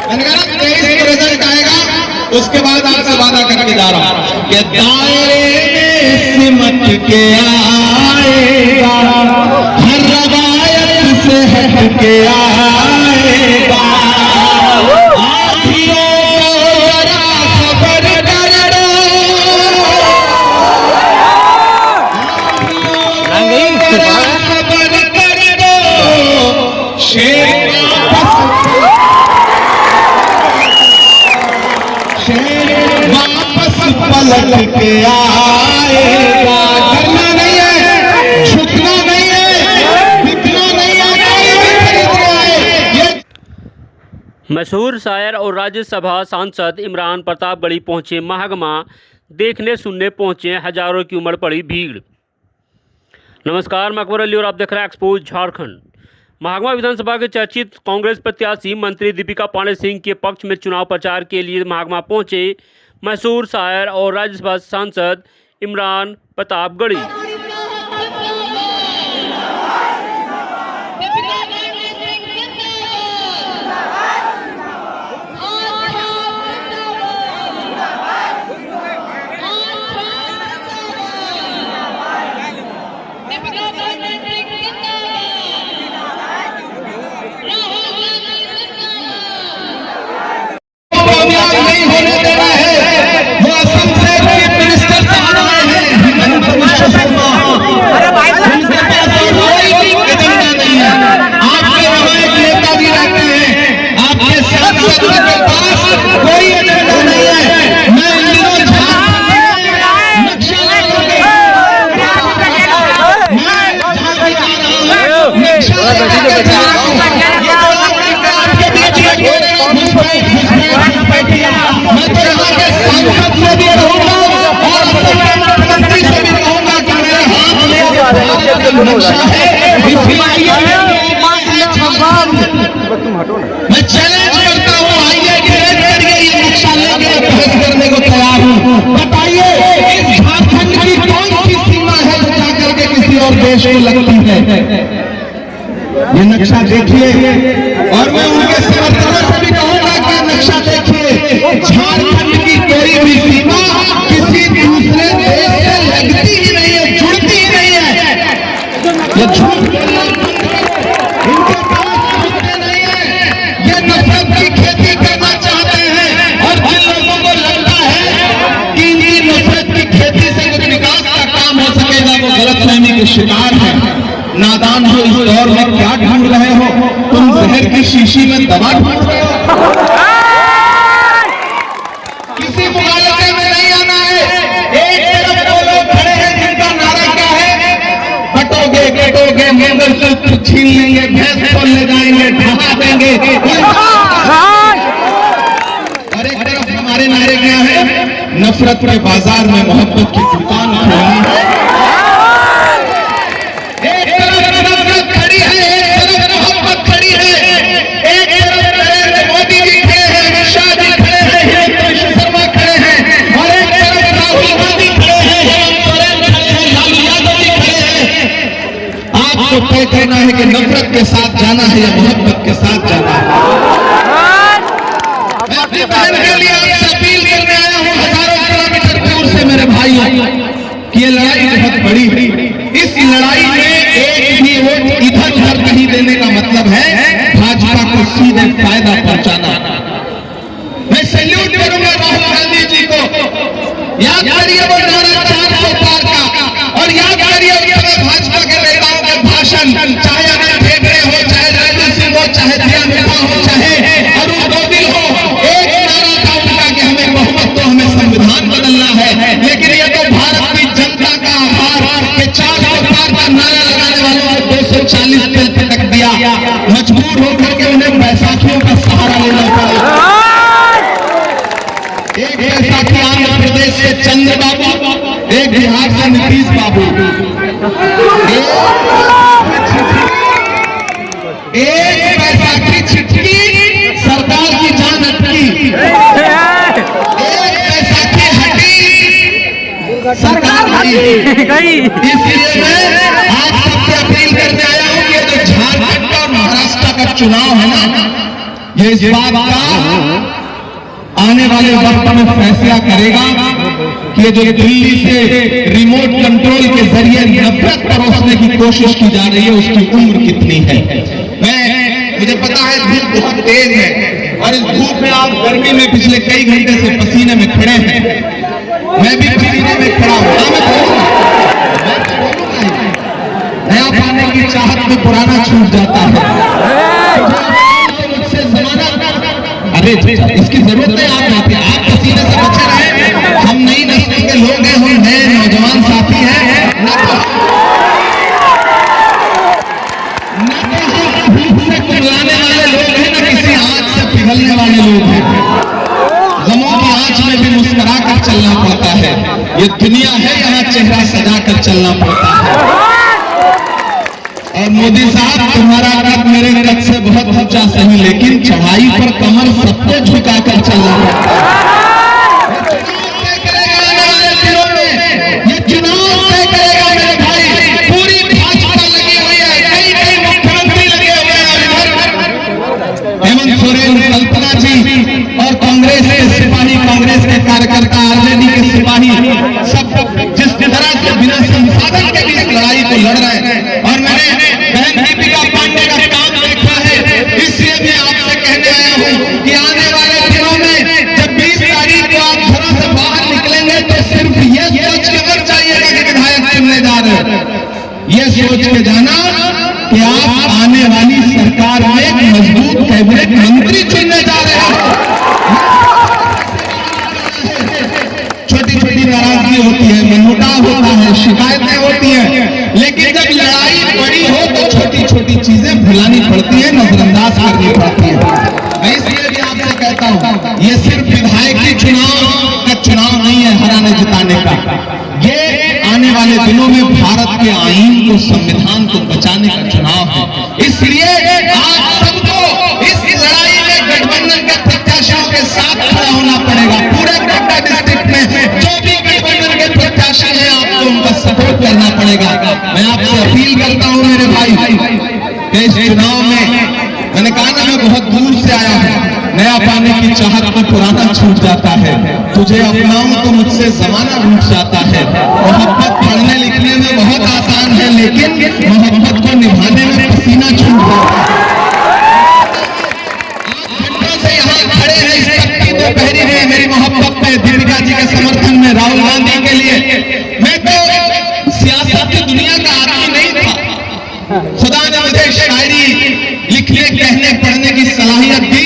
मैंने कहा 23 को रिजल्ट आएगा, उसके बाद आपसे वादा करके जा रहा हूं कि दायरे में सिमट के आएगा, हर रवायत से हट के आएगा। पलट के आएगा, डरना नहीं है, झुकना नहीं है, बिकना नहीं है। मशहूर शायर और राज्यसभा सांसद इमरान प्रतापगढ़ी पहुंचे महागमा, देखने सुनने पहुंचे हजारों की उमड़ पड़ी भीड़। नमस्कार, मैं अकबर अली और आप देख रहे हैं एक्सपोज झारखंड। महागमा विधानसभा के चर्चित कांग्रेस प्रत्याशी मंत्री दीपिका पांडे सिंह के पक्ष में चुनाव प्रचार के लिए महागमा पहुंचे मशहूर शायर और राज्यसभा सांसद इमरान प्रतापगढ़ी। नहीं होने देना है, वो असम से मिनिस्टर साहब आए हैं, उनके पास कोई एजेंडा नहीं है। आपके वहां एक नेताजी रहते हैं, आपके सांसद के पास कोई एजेंडा नहीं है। मैं इन दिनों झारखंड में नक्शा लगाऊंगा, आपके बीच मैं तो यहाँ के सांसद से भी रहूंगा और मुख्यमंत्री से भी रहूंगा कि मेरे हाथ में नक्शा है, मैं चैलेंज करता हूँ, आइए डिबेट करिए, ये नक्शा लेके बहस करने को तैयार हूँ। बताइए इस झारखंड की कौन सी सीमा है जो जाकर के किसी और देश को लगती है? ये नक्शा देखिए और मैं उनके समर्थकों से भी कहूंगा कि नक्शा देखिए, झारखंड की कोई भी सीमा किसी दूसरे देश से लगती ही नहीं है, जुड़ती ही नहीं है। ये झूठ इनके पास जुड़ते नहीं है, ये नफरत की खेती करना चाहते हैं। और जिन लोगों को लगता है कि इनकी नफरत की खेती से कुछ विकास का काम हो सकेगा, वो गलतफहमी के शिकार है, नादान हो। इस दौर में क्या ढूंढ रहे हो तुम? जहर की शीशी में दवा ढूंढ रहे हो। किसी मुकाबले में नहीं आना है। एक तरफ वो लोग खड़े हैं जिनका नारा क्या है, कटोगे कटोगे मंगलसूत्र छीन लेंगे, भैंस खोल ले जाएंगे, ढहा देंगे। और एक तरफ हमारे नारे क्या है, नफरत के बाजार में मोहब्बत की दुकान खोलनी है। आपको तय करना है कि नफरत के साथ जाना है या मोहब्बत के साथ जाना है। मैं अपनी बहन के लिए आपसे अपील करने आया हूं, हजारों किलोमीटर दूर से मेरे भाइयों, कि ये लड़ाई बहुत बड़ी है। इस लड़ाई में एक भी वोट इधर उधर नहीं देने का मतलब है भाजपा को सीधे फायदा पहुंचाना। मैं सैल्यूट करूंगा राहुल गांधी जी को। याद करिए वो नारा 400 पार का, और याद करिए भाजपा के नेताओं के भाषण, चाहे अनिल ठेकरे हो, चाहे राजू सिंह हो, चाहे दिया मिर्जा हो, चाहे अरुण गोविल हो, एक नारा था उनका कि हमें बहुमत दो, हमें संविधान बदलना है। लेकिन ये तो भारत की जनता का आभार के 400 पार का नारा लगाने वालों को 240 पे पटक दिया। मजबूर होकर के उन्हें बैसाखियों का सहारा लेना पड़ा। एक बैसाखी आंध्र प्रदेश से चंद्र बाबू, एक बिहार से नीतीश बाबू, एक बैसाखी छिटकी सरकार की जान अटकी, एक बैसाखी हटी सरकार गई। इसलिए मैं आज सबसे अपील करने आया हूं कि जो झारखंड और महाराष्ट्र का चुनाव है ना, ये इस बात का आने वाले वक्त में फैसला करेगा कि ये जो दिल्ली से रिमोट कंट्रोल के जरिए नफरत परोसने की कोशिश की जा रही है, उसकी उम्र कितनी है। मुझे पता है धूप बहुत तेज है और इस धूप में आप गर्मी में पिछले कई घंटे से पसीने में खड़े हैं। मैं भी पसीने में खड़ा हूं। नया पाने की चाहत में पुराना छूट जाता है। मुझसे जमाना, अरे इसकी जरूरत है आप पसीने से बचे रहे। हम नई नस्ल के लोग हैं, हम नए नौजवान साथी हैं, से कुबलाने वाले लोग हैं, ना किसी आंच से पिघलने वाले लोग हैं। गमों की आंच में भी मुस्कुरा कर चलना पड़ता है। ये दुनिया है, यहाँ चेहरा सजा कर चलना पड़ता है। और मोदी साहब, तुम्हारा कद मेरे कद से बहुत ऊंचा सही, लेकिन चढ़ाई पर कमर सबको झुका कर चलना पड़ता है। ये चुनाव तय करेगा मेरे भाई। पूरी भाजपा लगी हुई है, कई मुख्यमंत्री लगे हुए हैं। हेमंत सोरेन, कल्पना जी और कांग्रेस के सिपाही, कांग्रेस के कार्यकर्ता, आरजेडी के सिपाही, सब जिस तरह से बिना संसाधन के भी इस लड़ाई को लड़ रहे हैं। और मैंने बहन दीपिका पांडे का काम देखा है, इसलिए मैं आपसे कहने आया हूं कि आने वाले दिनों में जब 20 तारीख को आप घरों से बाहर निकलेंगे तो सिर्फ ये सोच के मत जाइएगा कि विधायक चुनने जा रहे हैं। ये सोच के जाना कि आप आने वाली सरकार में एक मजबूत कैबिनेट मंत्री चुनने जा रहे हैं। छोटी छोटी नाराजगी होती है, मनमुटाव होता है, शिकायतें होती हैं, लेकिन जब लड़ाई बड़ी हो तो छोटी छोटी चीजें भुलानी पड़ती है, नजरअंदाज करनी पड़ती है। मैं इसलिए भी आपसे कहता हूं, ये सिर्फ विधायकी चुनाव का चुनाव नहीं है हराने जिताने का। ये आने वाले दिनों में भारत के आईन को, संविधान को बचाने का चुनाव है। इसलिए आज सबको इस लड़ाई में गठबंधन के प्रत्याशियों के साथ खड़ा होना पड़ेगा। पूरे गोड्डा डिस्ट्रिक्ट में जो भी गठबंधन के प्रत्याशी हैं, आपको उनका सपोर्ट करना पड़ेगा। मैं आपसे अपील करता हूं मेरे भाई, इस चुनाव में मैंने कहा ना, मैं बहुत दूर से आया हूं। नया पाने की चाहत में पुराना छूट जाता है। तुझे अपनाऊं तो मुझसे जमाना रूठ जाता है। मोहब्बत पढ़ने लिखने में बहुत आसान है, लेकिन मोहब्बत को निभाने में पसीना छूट जाता है। घंटों से यहाँ खड़े हैं इस तख्ती दोपहरी में मेरी मोहब्बत में, दीपिका जी के समर्थन में, राहुल गांधी के लिए। मैं तो सियासत की दुनिया का आदमी नहीं था। खुदा ने मुझे शायरी लिखने, कहने, पढ़ने की सलाहियत दी,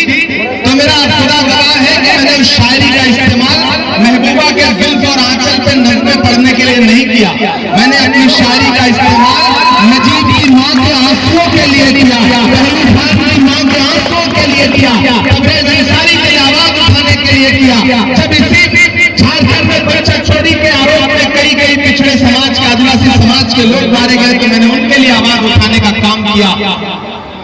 तो मेरा खुदा गवाह है कि मैंने उस शायरी का इस्तेमाल महबूबा के जुल्फ और आंचल पे नज़्में पढ़ने के लिए नहीं किया। मैंने अपनी शायरी का इस्तेमाल नजीब की मां के आंसुओं के लिए किया, पहली खान की मां के आंसुओं के लिए किया, तबरेज़ अंसारी के आवाज उठाने के लिए किया। जब इसी झारखंड में बच्चा चोरी के आरोप में कई पिछड़े समाज के, आदिवासी समाज के लोग मारे गए, तो मैंने उनके लिए आवाज उठाने का काम किया।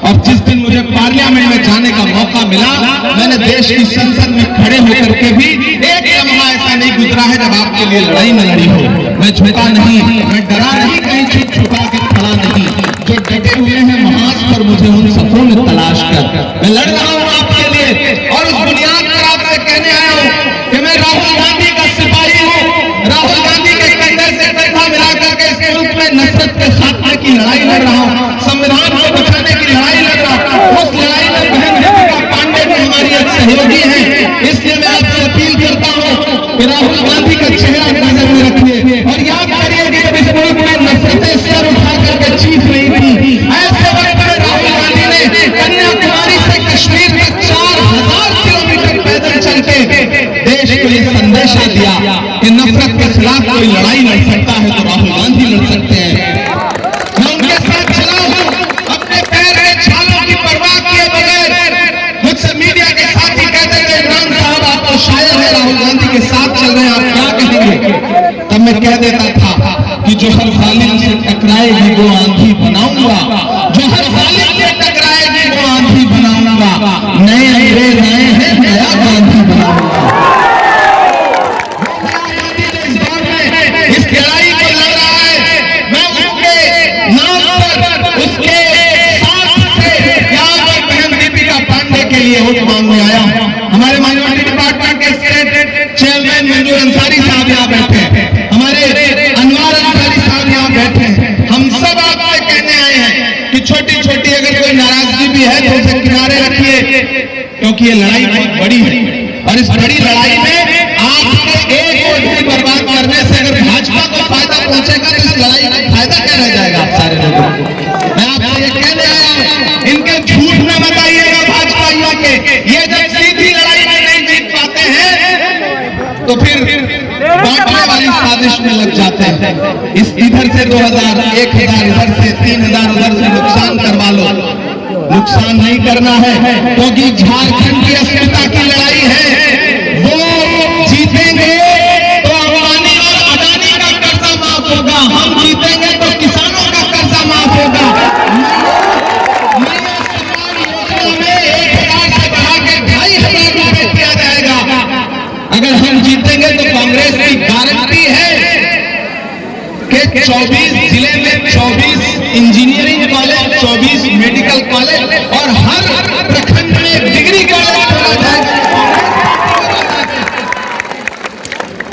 और जिस दिन मुझे पार्लियामेंट में जाने का मौका मिला, मैंने देश की संसद में खड़े होकर के भी एक लम्हा ऐसा नहीं गुजरा है जब आपके लिए लड़ाई न लड़ी हो। मैं झुका नहीं, मैं डरा नहीं, कहीं छुपा के खड़ा नहीं। जो डटे हुए हैं महाज पर, मुझे उन सफरों में तलाश कर मैं लड़ रहा हूं आपके लिए। और उस बुनियाद पर आपसे कहने आया हूं कि मैं राहुल गांधी का सिपाही हूं। राहुल गांधी के कंधे से कंधा मिलाकर के इस मुल्क में नफरत के खात्मे की लड़ाई लड़ रहा हूं, संविधान को बचाने की लड़ाई लड़ रहा हूं। उस लड़ाई में बहन दीपिका पांडे भी हमारी एक सहयोगी है। इसलिए मैं आपसे अपील करता हूं कि राहुल गांधी का चेहरा नजर में रखिए और याद करिए कि जब इस मुल्क में नफरतें सर उठा करके चीख रही थी, ऐसे वक्त में राहुल गांधी ने कन्याकुमारी से कश्मीर तक 4000 किलोमीटर पैदल चल के देश को ये संदेशा दिया कि नफरत के खिलाफ कोई लड़ाई लड़ सकता है तो राहुल गांधी लड़ सकते हैं। मैं उनके साथ चला हूं, अपने पैर में छालों की परवाह किए बगैर। मुझसे मीडिया के साथी कहते थे, इमरान साहब आप तो शायर है, राहुल गांधी के साथ चल रहे हैं, आप क्या कहेंगे? तब मैं कह देता था कि जो हर जालिम से टकराएगी वो आंधी बनाऊंगा, जो हर जालिम से टकराएगी वो आंधी बनाऊंगा। नए अंग्रेज आए हैं, नया गांधी बनाऊंगा। इस लड़ाई को शुरू अंसारी साहब यहाँ बैठे हैं, हमारे अनवर अंसारी साहब यहाँ बैठे हैं। हम सब आपसे कहने आए हैं कि छोटी छोटी अगर कोई नाराजगी भी है तो उसे किनारे रखिए, क्योंकि ये लड़ाई बहुत बड़ी है और इस बड़ी लड़ाई में आपके एक वोट भी बर्बाद करने से अगर भाजपा को फायदा पहुंचेगा तो इस लड़ाई का फायदा क्या रह जाएगा आप सारे लोगों को। मैं आपसे ये कहने आया हूं, इनके झूठ न बताइएगा भाजपाइयों के। ये जब सीधी लड़ाई में नहीं जीत पाते हैं तो फिर बांटने वाली साजिश में लग जाते हैं। इस इधर से 2000, 1000 इधर से 3000 उधर से नुकसान करवा लो। नुकसान नहीं करना है, क्योंकि झारखंड की अस्मिता की लड़ाई है। वो जीतेंगे तो अंबानी और अडानी का कर्जा माफ होगा, हम जीतेंगे तो किसानों का कर्जा माफ होगा। नया सरकार योजना में 1000 से बढ़ा के 2500 रुपए किया जाएगा। अगर हम जीतेंगे तो कांग्रेस की गारंटी है कि 24 जिले में 24 इंजीनियरिंग कॉलेज, 24 मेडिकल कॉलेज और हर प्रखंड में एक डिग्री कॉलेज खोला जाएगा।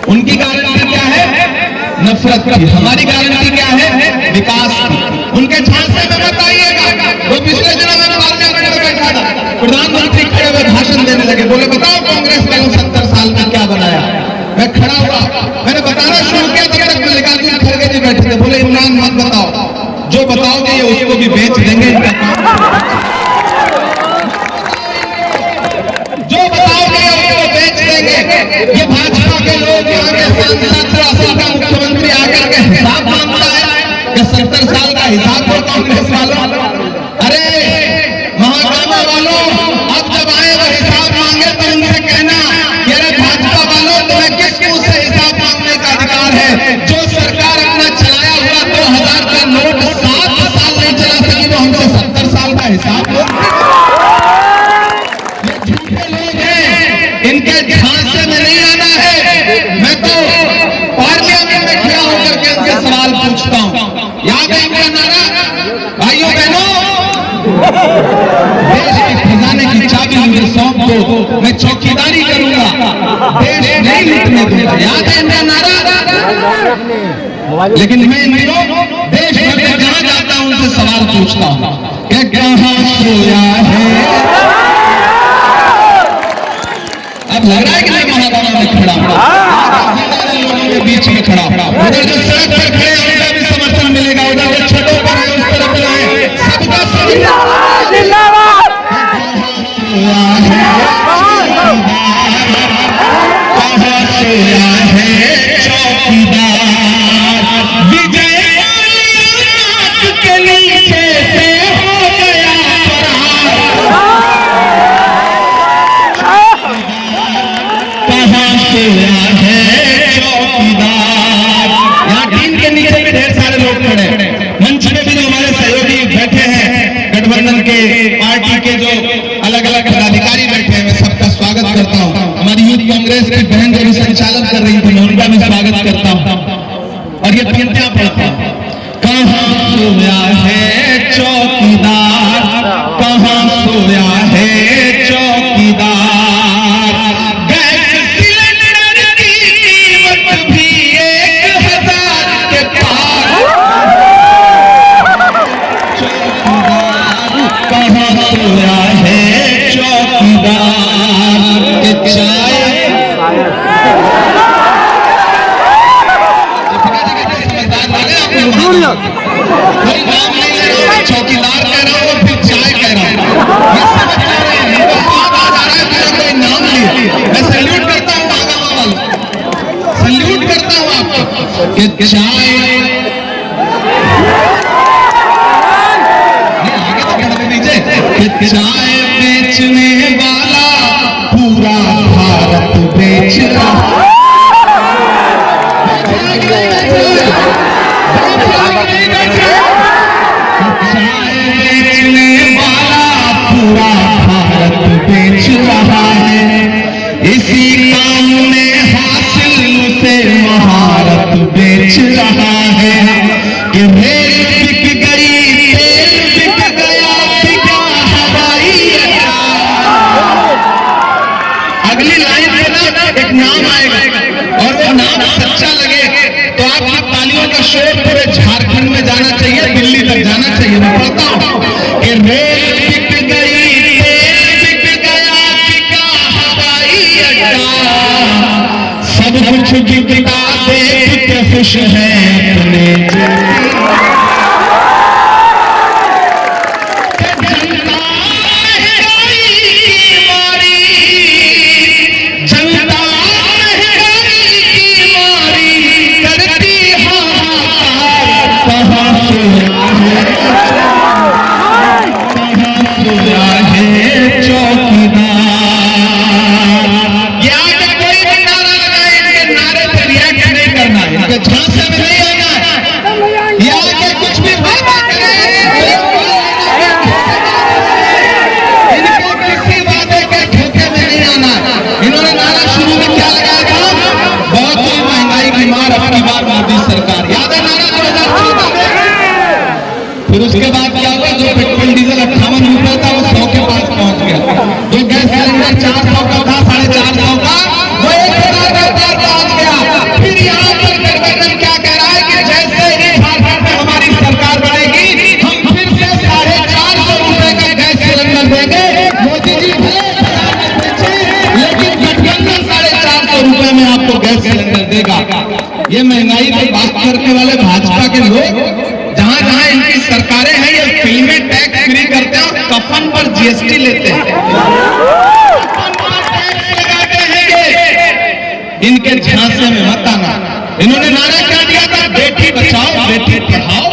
उनकी गारंटी क्या है? नफरत की। हमारी गारंटी क्या है? विकास की। उनके झांसे में मत आइएगा। वो पिछले दिनों में पार्लियामेंट में बैठा था, प्रधानमंत्री खड़े हुए भाषण देने लगे, बोले बताओ कांग्रेस वालों 70 साल में क्या बनाया। मैं खड़ा हुआ, मैंने बताना शुरू किया, तब तक मल्लिकार्जुन खड़गे जी बैठे थे, बोले इमरान मत बताओ, जो बताओगे ये उसको भी बेच देंगे। जो बताओगे उसको बेच देंगे। ये भाजपा के लोग यहाँ के सांसद 80 का मुख्यमंत्री आकर के हिसाब मांगता है कि 70 साल का हिसाब दो कांग्रेस वालों। अरे महागामा वालों, अब जब आए वो हिसाब मांगे तो उनसे कहना कि अरे भाजपा वालों, तुम्हें किस मुंह से हिसाब मांगने का अधिकार है? जो सरकार अपना चलाया हुआ 2000 का नोट 7 साल नहीं चला सकी, वो हमसे 70 साल का हिसाब दो। ये झूठे लोग हैं, इनके झांसे में नहीं आना है। मैं तो पार्लियामेंट में खड़ा होकर के इनसे सवाल पूछता हूं। याद है इनका नारा, भाइयों बहनों, देश के खजाने की चाबी मुझे सौंप दो, मैं चौकीदारी करूंगा, देश नहीं लूटने दूंगा। याद है इनका नारा? लेकिन मैं इन दिनों देश भर में जहां जाता हूं उनसे सवाल पूछता हूं कि कहां सोया है। अब लग रहा है कि मैं महागामा में खड़ा हूं, लोगों के बीच में खड़ा हूं। उधर जो सड़क पर खड़े हैं उनका भी समर्थन मिलेगा, उधर जो छतों पर है उस तरफ जो है सबका समर्थन। जिंदाबाद। कहां सोया है चौकीदार, विजय के नीचे से हो गया कहां सोया है चौकीदार। यहाँ टीम के नीचे भी ढेर सारे लोग खड़े हैं, मंच में भी जो हमारे सहयोगी बैठे हैं, गठबंधन के पार्टी के जो अलग अलग पदाधिकारी बैठे हैं, मैं सबका स्वागत करता हूँ। हमारी यूथ कांग्रेस की बहन जो भी संचालन कर रही थी, मैं उनका भी स्वागत करता हूँ। और ये पंक्तियां पढ़ता हूँ। कहां सोया है चौकीदार, कहां सोया है चौकीदार, गैस सिलेंडर की कीमत भी 1000 के पार। चौकीदार कहां सोया है चौकीदार, के चाय कोई नाम नहीं ले रहा हूं, चौकीदार कह रहा हूं और फिर चाय कह रहा हूं। ये समझ पा रहे हैं, इनको स्वाद आ जा रहा है मेरा कोई नाम लिया। मैं सैल्यूट करता हूं महागामा वालों, सैल्यूट करता हूं आपको कि चाय आगे तो बढ़ दीजिए कि चाय बेचने वाला पूरा भारत बेच रहा। चाय बेचने वाला पूरा भारत बेच रहा है, इसी काम में हासिल से महारत बेच रहा है। कि रेल बिक गई, तेल बिक गया, बिका हवाई शोर पूरे झारखंड में जाना चाहिए, दिल्ली तक जाना चाहिए। मैं पढ़ता हूं कि रेल बिक गई, तेल बिक गया, बिका हवाई अड्डा, सब कुछ बिकता देख के खुश है अपने फिर उसके बाद क्या हुआ, जो पेट्रोल डीजल 58 रुपए था वो 100 के पास पहुंच गया। जो गैस सिलेंडर 400 का था, 450 का, वो 1000 के पार पहुंच गया। फिर यहाँ पर गठबंधन क्या कह रहा है कि जैसे ही झारखंड में हमारी सरकार बनेगी हम फिर से 450 रुपए का गैस सिलेंडर देंगे। मोदी जी भले लेकिन गठबंधन 450 रुपए में आपको गैस सिलेंडर देगा। ये महंगाई की बात करने वाले भाजपा के लोग जहां जहां इनकी सरकारें हैं, ये फिल्में टैक्स फ्री करते हैं और कफन पर जीएसटी लेते हैं, कफन पर टैक्स लगाते हैं। ये इनके झांसे में मत आना। इन्होंने नारा क्या दिया था, बेटी बचाओ बेटी पढ़ाओ,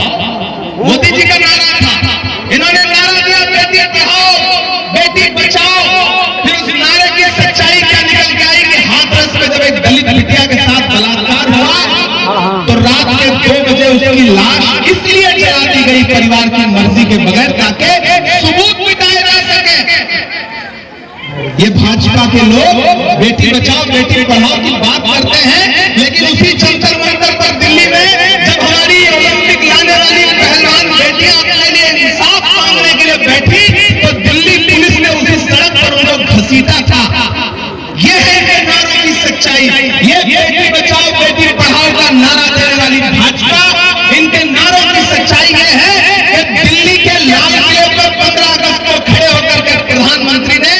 मोदी जी का नारा था। इन्होंने नारा दिया बेटी पढ़ाओ बेटी बचाओ। फिर उस नारे की सच्चाई क्या निकल के आई कि हाथरस में जब एक दलित बिटिया के साथ बलात्कार हुआ तो रात के 2 बजे उसकी लाश इसलिए जला दी गई परिवार की मर्जी के बगैर ताकि सबूत मिटाए जा सके। ये भाजपा के लोग बेटी बचाओ बेटी पढ़ाओ की बात करते हैं, लेकिन उसी जंतर मंतर पर दिल्ली में जब हमारी ओलंपिक लाने वाली पहलवान बेटियां अपने लिए इंसाफ मांगने के लिए बैठी तो दिल्ली पुलिस ने उसी सड़क पर उनको घसीटा था। यह है इनके नारों की सच्चाई। ये बेटी बचाओ बेटी पढ़ाओ का नारा देने वाली भाजपा, इनके नारों की सच्चाई यह है कि दिल्ली के लाल किले पर 15 अगस्त को खड़े होकर के प्रधानमंत्री ने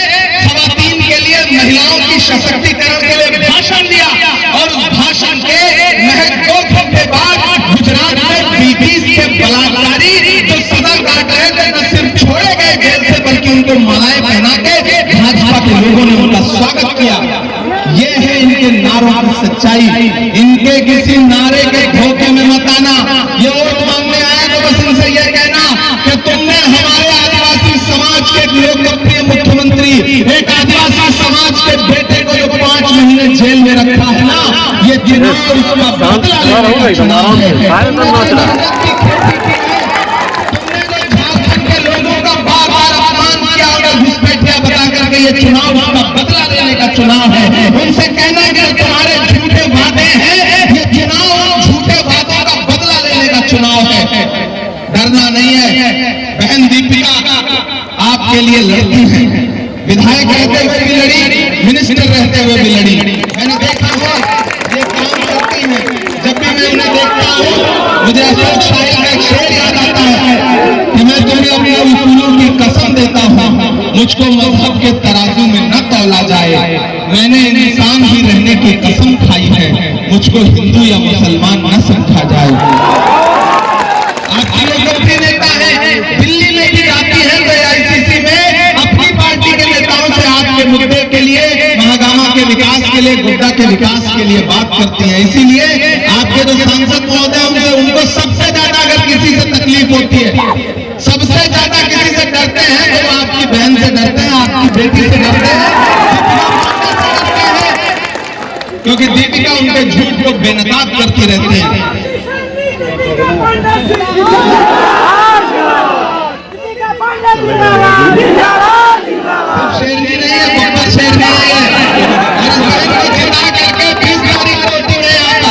खवातीन के लिए, महिलाओं की सशक्तिकरण के लिए भाषण दिया और उस भाषण के महज 2 घंटे बाद गुजरात में बिल्किस के बलात्कारी जो सजा काट रहे थे न सिर्फ छोड़े गए जेल से बल्कि उनको मालाएं पहना के भाजपा के लोगों ने उनका स्वागत किया। ये है इनके नारों की सच्चाई। इनके किसी नारे के धोखे में मत आना। ये वोट मांगने आए तो बस इनसे ये कहना कि तुमने हमारे आदिवासी समाज के लोकप्रिय मुख्यमंत्री, एक आदिवासी समाज के बेटे को जो 5 महीने जेल में रखा है ना, ये चुनाव और उसका बदला लेने का चुनाव है। ये चुनाव उसका बदला लेने का चुनाव है। उनसे कहना है कि तुम्हारे झूठे वादे हैं, ये चुनाव झूठे वादों का बदला लेने का चुनाव है। डरना नहीं है। बहन दीपिका आपके लिए लड़ती है, विधायक रहते हुए भी लड़ी, मिनिस्टर रहते हुए भी लड़ी। मैंने देखा है ये काम करती है। जब भी मैं उन्हें देखता हूँ मुझे अशोक शाही का एक शेर याद आता है कि मैं तुम्हें अपने उसूलों की कसम देता हूँ, मुझको मजहब के तराजू में न तौला जाए। मैंने इंसान ही रहने की कसम खाई है, मुझको हिंदू या मुसलमान न समझा जाए। आपकी लोकप्रिय नेता है, दिल्ली में भी जाती है तो आईसीसी में अपनी पार्टी के नेताओं से आपके मुद्दे के लिए, महागामा के विकास के लिए, गोड्डा के विकास के लिए बात करती है। इसीलिए आपके जो सांसद महोदय होंगे उनको सबसे ज्यादा अगर किसी से तकलीफ होती है, सबसे ज्यादा किसी से डरते हैं तो वो आपकी बहन से डरते हैं, आपकी बेटी से डरते हैं, क्योंकि दीपिका उनके झूठ को बेनकाब करती रहती है। शेरनी नहीं है, बब्बर शेरनी नहीं है। 20 तारीख को उठे आता,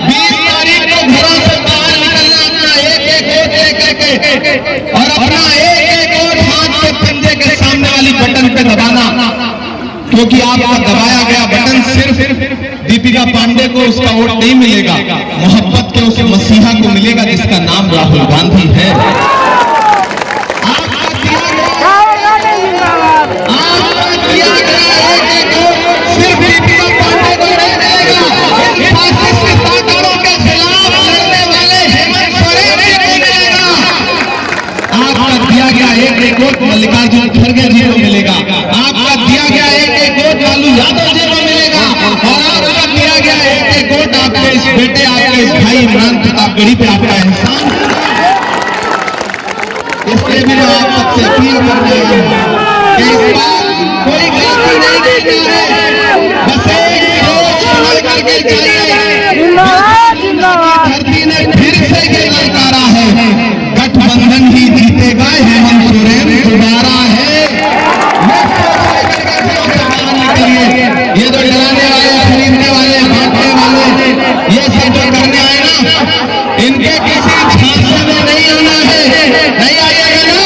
20 तारीख को घरों से बाहर निकलना, अपना एक वोट लेकर और अपना एक वोट हाथ में पंजे के सामने वाली बटन पे दबाना, क्योंकि आपका दबाया गया बटन सिर्फ दीपिका पांडे को उसका वोट नहीं मिलेगा, मोहब्बत वक्त उस मसीहा को मिलेगा जिसका नाम राहुल गांधी है। आपका दिया गया एक वोट सिर्फ दीपिका पांडे को नहीं मिलेगा, इन फासिस्ट ताकतों के खिलाफ लड़ने वाले हेमंत सोरेन जी को मिलेगा। आपका दिया गया एक वोट मल्लिकार्जुन खड़गे जी को मिलेगा। आपका दिया गया एक वोट लालू यादव जी को मिलेगा। और आपका दिया गया एक वोट आपके इस बेटे, आपके इस भाई इमरान प्रतापगढ़ी पे आपका एहसान। इसलिए भी मैं आप सबसे अपील करने आया हूं कि इस बार कोई गलती नहीं करना है, बस एक सोच समझ करके जाइए। धरती ने फिर से ये ललकारा है, गठबंधन ही जीतेगा, हेमंत सोरेन दोबारा है। ये जो डराने वाले, खरीदने वाले, बांटने वाले, ये सब जो करने आए ना, इनके किसी झांसे में नहीं आना है। नहीं आइएगा ना,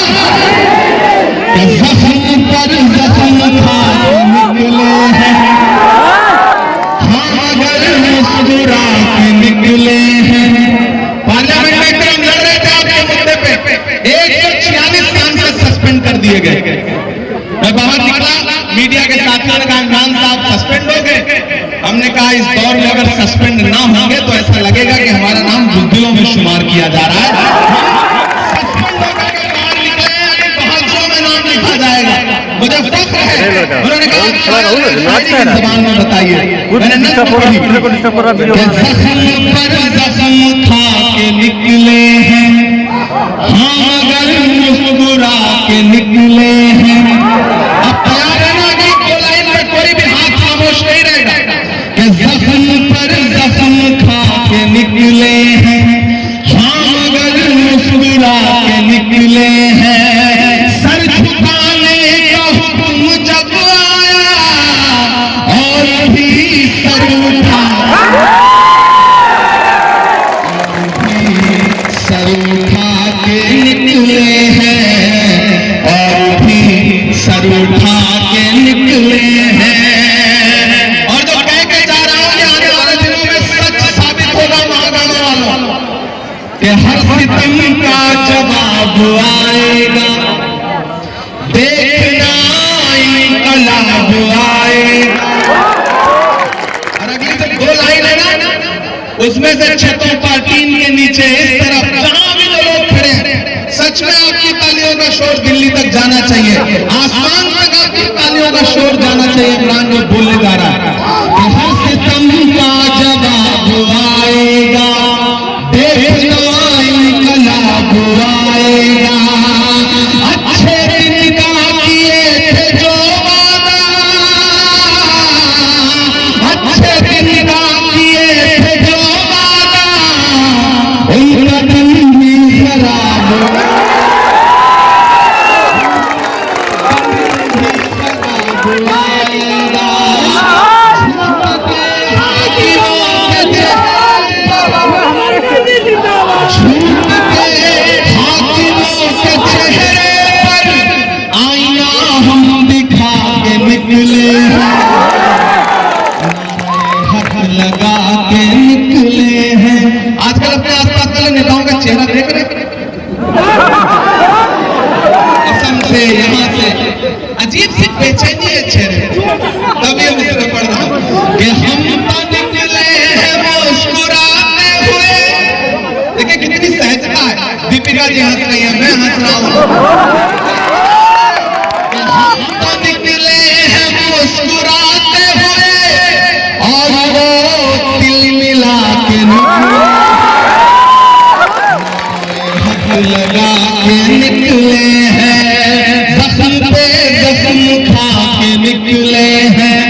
जख्म पर जख्म खा निकले हैं, हाँ अगर मुस्कुरा के निकले हैं। पार्लियामेंट में हम लड़ रहे थे आपके मुद्दे पे, 146 सांसद सस्पेंड कर दिए गए। मैं बाहर निकला, मीडिया के साथियों ने कहा इमरान साहब सस्पेंड हो गए। हमने कहा इस दौर में अगर सस्पेंड ना होंगे तो ऐसा लगेगा कि हमारा नाम बुज़दिलों में शुमार किया जा रहा है। सस्पेंड होकर के बाहर निकले हैं, बहादुरों में नाम लिखा जाएगा, मुझे फख्र है। उन्होंने कहा जबान में बताइए, मैंने जख्म पर जख्म खा के निकले हैं, हाँ अगर मुस्कुरा के निकले हैं। अब तैयार रहना कि दो लाइन में कोई भी हाथ खामोश नहीं रहेगा कि जख्म पर जख्म खा के निकले हैं, हाँ अगर मुस्कुरा के निकले हैं। सर झुकाने का हुक्म जब आया और भी सर उठा, सर उठा के निकले हैं, और भी सर उठा के निकले हैं। और जो कह के जा रहा हूं, आने वाले दिनों में सच साबित होगा महागामा वालों कि हर सितम का जवाब आएगा, देखना इनकलाब आएगा। और अगली जो दो लाइन है ना, उसमें से छतों पार्टीन के नीचे इस तरफ जहां भी जो लोग खड़े हैं, सच में आपकी तालियों का शोर दिल्ली तक जाना चाहिए, आसमान तक आपकी तालियों का शोर जाना चाहिए। इमरान जो बोलने जा रहा है, हर सितम का जवाब आएगा, देखना इनकलाब आएगा। अच्छे दिन का किए थे जो वादा, अच्छे दिन का किए थे जो वादा, उनका दिन भी खराब आएगा। झूठ के हाकिमों के चेहरे पर आईना हम दिखा के निकले हैं, हक लगा के निकले हैं। आजकल अपने आसपास वाले नेताओं का चेहरा देख रहे, असम से, यहाँ से अजीब सी बेचैनी है चेहरे। तभी हम इसमें पढ़ रहा हूं कि हम तो निकले हैं मुस्कुराते हुए। देखिए कितनी सहजता है, दीपिका जी हंस रही है, मैं हंस रहा हूं। हम तो निकले हैं मुस्कुराते हुए, और वो दिल मिला के हक लगा के निकले हैं, जख्म पे जख्म खा के निकले हैं,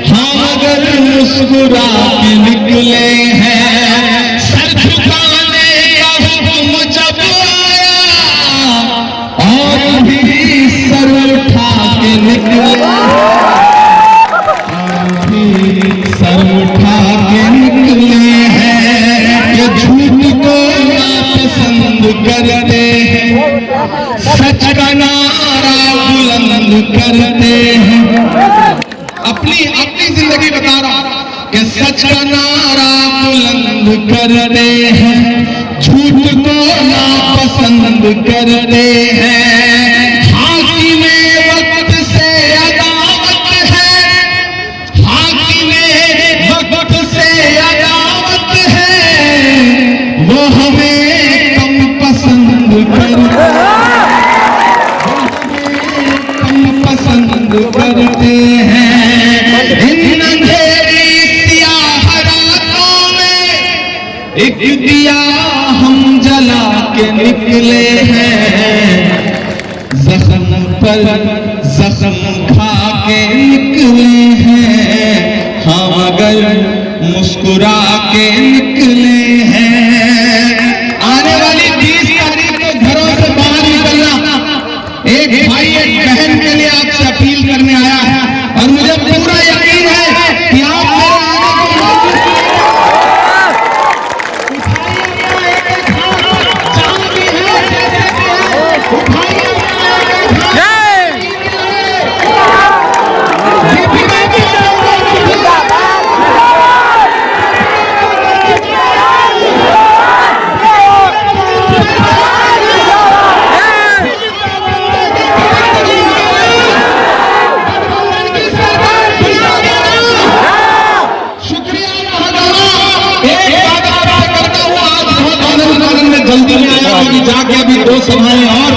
हाँ अगर मुस्कुरा के निकले हैं। सर झुकाने का हुक्म जब आया और भी सर उठा के निकले, और भी सर उठा के निकले हैं। ये झूठ को नापसंद करते हैं, सच का नारा बुलंद करते हैं। अपनी जिंदगी बता रहा हूं कि सच का नारा बुलंद करते हैं, झूठ को नापसंद करते हैं। हाकिम वक्त से अदावत है, हाकिम वक्त से अदावत है, वो हमें कम पसंद करते हैं, कम पसंद करते हैं। इन अंधेरी स्याह रातों में एक दिया हम जला के निकले हैं, जख्म पर जख्म खा के निकले हैं, हम अगर मुस्कुरा के निकले हैं। आने वाली 20 तारीख को घरों से बाहर निकलना एक भाई एक बहन के लिए आपसे अपील करने आया है, और मुझे पूरा यकीन है कि आप मेरे आने को मौजूद जहां भी है, जैसे भी है, उठाइए जल्दी में आया, अभी जाके अभी 2 सभाएं और